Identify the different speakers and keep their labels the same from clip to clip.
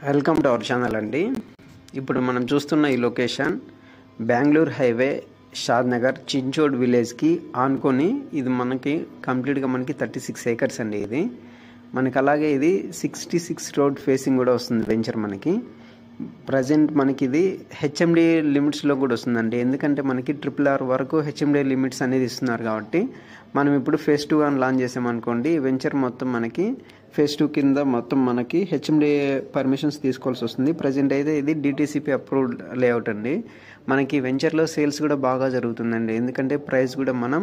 Speaker 1: Welcome to our channel అండి. ఇప్పుడు మనం చూస్తున్న ఈ లొకేషన్ బెంగళూరు హైవే షాద్నగర్ చించోడ్ విలేజ్కి ఆనుకొని ఇది మనకి కంప్లీట్గా మనకి 36 ఏకర్స్ అండి. ఇది మనకి అలాగే ఇది 66 రోడ్ ఫేసింగ్ కూడా వస్తుంది వెంచర్ మనకి. ప్రజెంట్ మనకి ఇది హెచ్ఎండి లిమిట్స్లో కూడా వస్తుందండి. ఎందుకంటే మనకి RRR వరకు హెచ్ఎండి లిమిట్స్ అనేది ఇస్తున్నారు కాబట్టి మనం ఇప్పుడు ఫేజ్ 2 అని లాంచ్ చేసామనుకోండి, వెంచర్ మొత్తం మనకి ఫేజ్ 2 కింద మొత్తం మనకి హెచ్ఎండి పర్మిషన్స్ తీసుకోవాల్సి వస్తుంది. ప్రజెంట్ అయితే ఇది డిటిసిపి అప్రూవ్డ్ లేఅవుట్ అండి. మనకి వెంచర్లో సేల్స్ కూడా బాగా జరుగుతుందండి. ఎందుకంటే ప్రైస్ కూడా మనం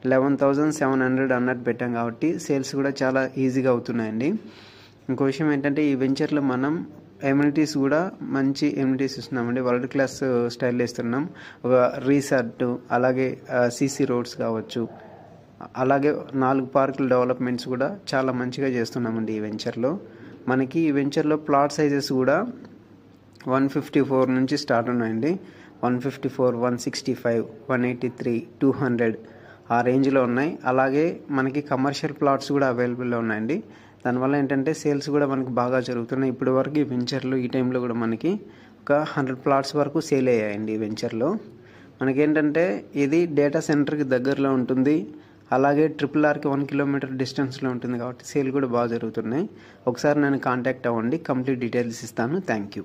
Speaker 1: 11,700 అన్నట్టు పెట్టాం కాబట్టి సేల్స్ కూడా చాలా ఈజీగా అవుతున్నాయండి. ఇంకో విషయం ఏంటంటే ఈ వెంచర్లో మనం ఎమ్యూనిటీస్ కూడా మంచి ఎమ్యూనిటీస్ ఇస్తున్నామండి. వరల్డ్ క్లాస్ స్టైల్లో ఇస్తున్నాం. ఒక రీసార్ట్, అలాగే సీసీ రోడ్స్ కావచ్చు, అలాగే 4 పార్కుల డెవలప్మెంట్స్ కూడా చాలా మంచిగా చేస్తున్నామండి ఈ వెంచర్లో. మనకి ఈ వెంచర్లో ప్లాట్ సైజెస్ కూడా 154 నుంచి స్టార్ట్ ఉన్నాయండి. 154, 165, 183, 200 ఆ రేంజ్లో ఉన్నాయి. అలాగే మనకి కమర్షియల్ ప్లాట్స్ కూడా అవైలబుల్లో ఉన్నాయండి. దానివల్ల ఏంటంటే సేల్స్ కూడా మనకి బాగా జరుగుతున్నాయి. ఇప్పటి వరకు ఈ వెంచర్లో ఈ టైంలో కూడా మనకి ఒక 100 ప్లాట్స్ వరకు సేల్ అయ్యాయండి ఈ వెంచర్లో. మనకేంటంటే ఇది డేటా సెంటర్కి దగ్గరలో ఉంటుంది. అలాగే RRRకి 1 కిలోమీటర్ డిస్టెన్స్లో ఉంటుంది కాబట్టి సేల్ కూడా బాగా జరుగుతున్నాయి. ఒకసారి నన్ను కాంటాక్ట్ అవ్వండి, కంప్లీట్ డీటెయిల్స్ ఇస్తాను. Thank you.